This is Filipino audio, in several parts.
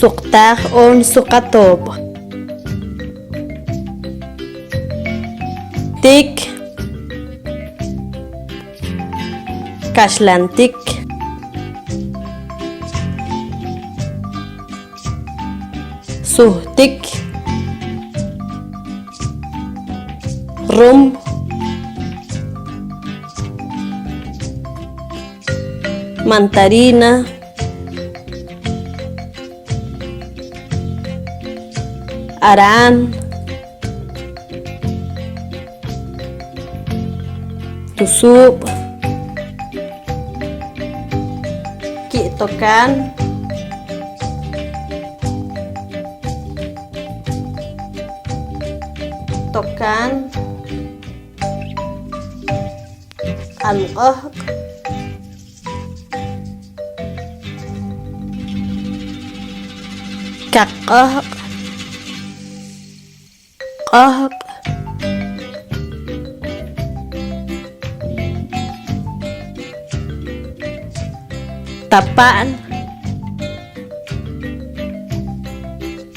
suqtaq suqatob tik kashlantik suhtik rum mantarina aran tusuk kitokan tokan alqah kakah qah tapaan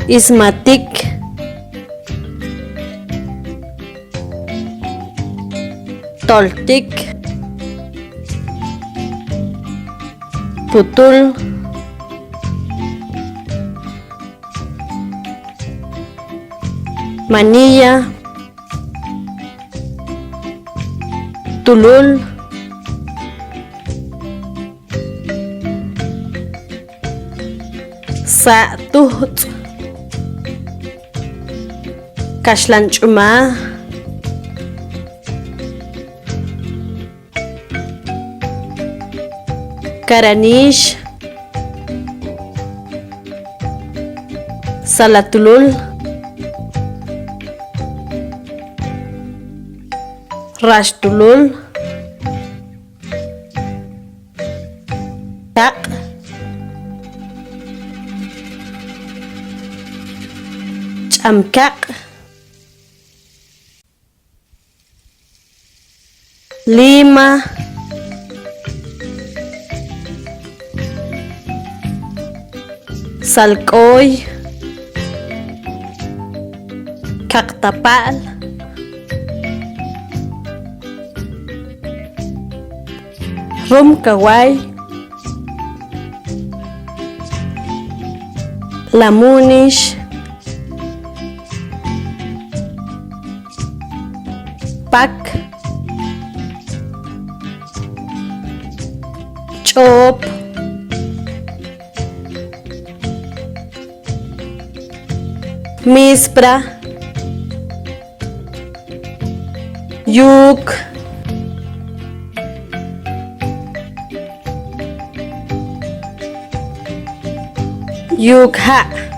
ismatik toltik putul manilla tulul sa'tuht kashlanch'uma karanish salatulul rashtulul tak camkaq lima salqoy kaqtapal rum kaway lamunish pak chop mispra yuk yukha